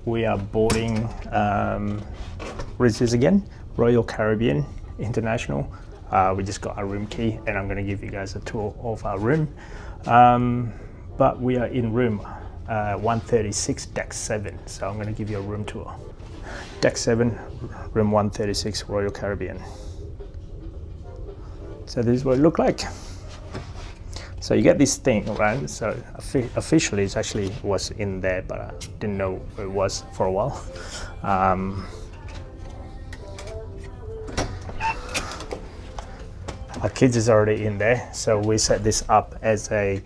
we are boarding Riz's again, Royal Caribbean International. We just got our room key and I'm going to give you guys a tour of our room. But we are in room 136, deck 7. So I'm going to give you a room tour. Deck 7, room 136, Royal Caribbean. So this is what it looked like. So you get this thing, right? So officially it actually was in there, but I didn't know where it was for a while. Our kids is already in there, so we set this up as a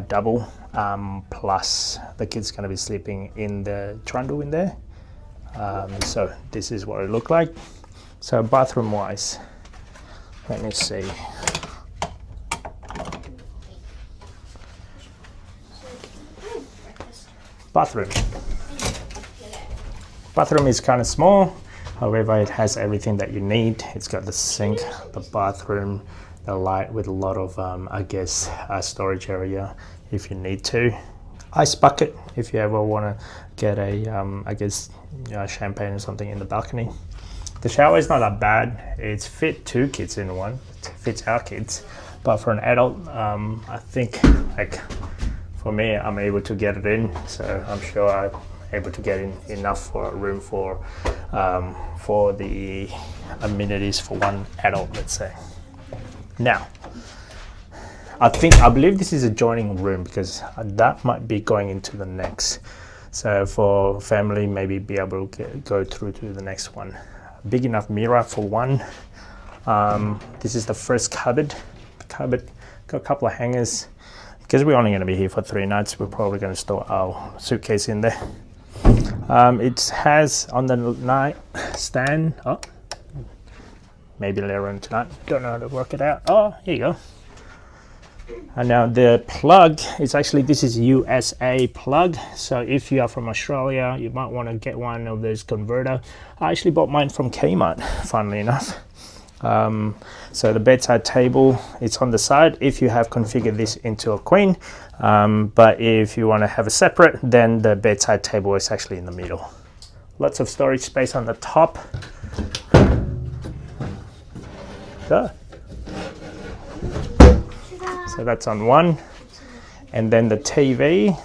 double, plus the kids gonna be sleeping in the trundle in there. So this is what it looked like. So bathroom wise, let me see. Bathroom is kind of small, however it has everything that you need. It's got the sink, the bathroom, the light with a lot of storage area if you need to. Ice bucket if you ever want to get a champagne or something in the balcony. The shower is not that bad. It's fit 2 kids in one. It fits our kids, but for an adult, I think for me, I'm able to get it in, so I'm sure I'm able to get in enough for a room for the amenities for one adult, let's say. Now, I believe this is a joining room because that might be going into the next. So for family, maybe be able to go through to the next one. Big enough mirror for one. This is the first cupboard. The cupboard got a couple of hangers. Because we're only going to be here for 3 nights, we're probably going to store our suitcase in there. It has on the nightstand, maybe later on tonight, don't know how to work it out. Oh, here you go. And now the plug is actually, this is USA plug. So if you are from Australia, you might want to get one of those converter. I actually bought mine from Kmart, funnily enough. So the bedside table, it's on the side if you have configured this into a queen, but if you want to have a separate, then the bedside table is actually in the middle. Lots of storage space on the top. So that's on one, and then the TV,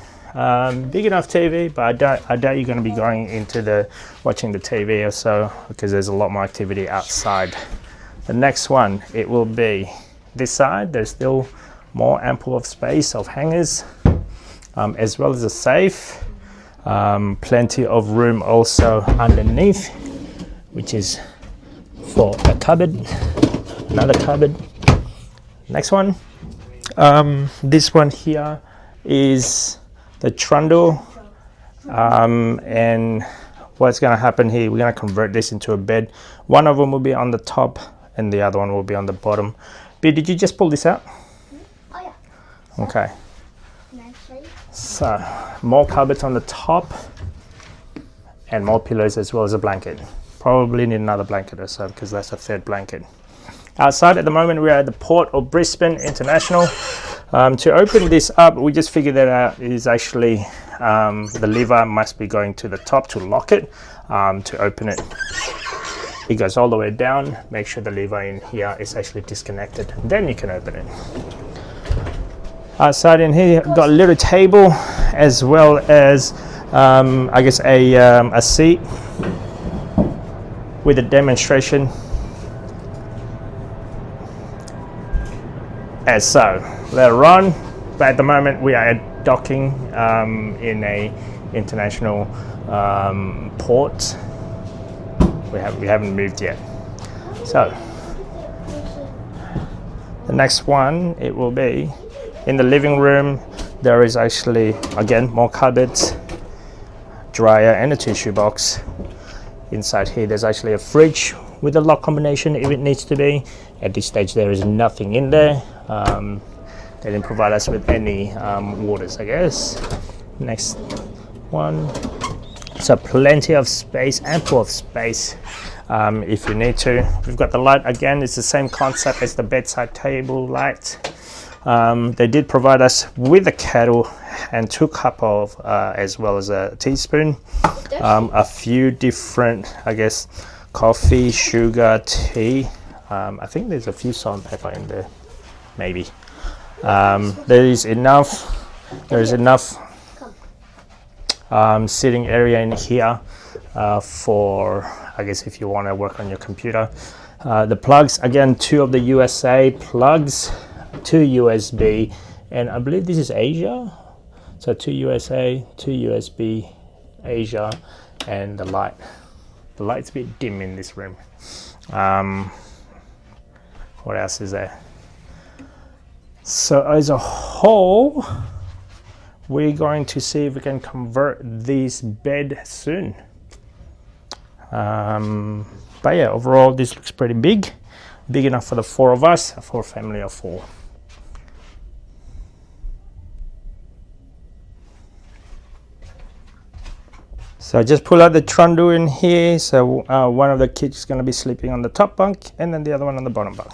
big enough TV, but I doubt you're going to be going into watching the TV or so, because there's a lot more activity outside. The next one, it will be this side. There's still more ample of space of hangers, as well as a safe. Plenty of room also underneath, which is for a cupboard, another cupboard. Next one, this one here is the trundle, and what's going to happen here, we're going to convert this into a bed. One of them will be on the top and the other one will be on the bottom. B, did you just pull this out? Oh yeah. Okay. So more cupboards on the top and more pillows as well as a blanket. Probably need another blanket or so because that's a 3rd blanket. Outside at the moment we are at the Port of Brisbane International. To open this up, we just figured that out is actually the lever must be going to the top to lock it. To open it, it goes all the way down. Make sure the lever in here is actually disconnected, then you can open it. Outside in here, you've got a little table as well as a seat with a demonstration as so. Later on, but at the moment we are docking in a international port. We haven't moved yet. So the next one, it will be in the living room. There is actually, again, more cupboards, dryer and a tissue box. Inside here there's actually a fridge with a lock combination if it needs to be. At this stage there is nothing in there. They didn't provide us with any waters, I guess. Next one. So plenty of space, ample of space if you need to. We've got the light again, it's the same concept as the bedside table light. They did provide us with a kettle and 2 cups of, as well as a teaspoon, a few different, I guess, coffee, sugar, tea. I think there's a few salt and pepper in there, maybe. There is enough. There is enough sitting area in here for, I guess, if you want to work on your computer. The plugs, again, 2 of the USA plugs, 2 USB, and I believe this is Asia. So 2 USA, 2 USB, Asia, and the light. The light's a bit dim in this room. What else is there? So as a whole, we're going to see if we can convert this bed soon. But yeah, overall this looks pretty big enough for the 4 of us, for a family of 4. So I just pull out the trundle in here. So one of the kids is going to be sleeping on the top bunk, and then the other one on the bottom bunk.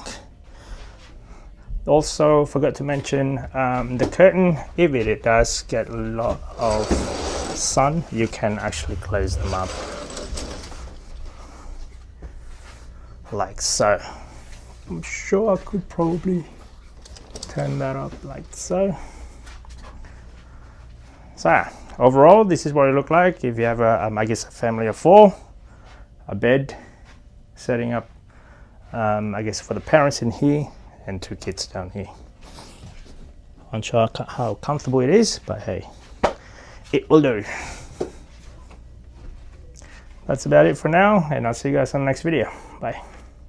Also forgot to mention the curtain. If it does get a lot of sun, you can actually close them up like so. I'm sure I could probably turn that up like so. So overall, this is what it looked like if you have I guess a family of 4, a bed, setting up I guess for the parents in here, and 2 kids down here. I'm sure how comfortable it is, but hey, it will do. That's about it for now, and I'll see you guys on the next video. Bye.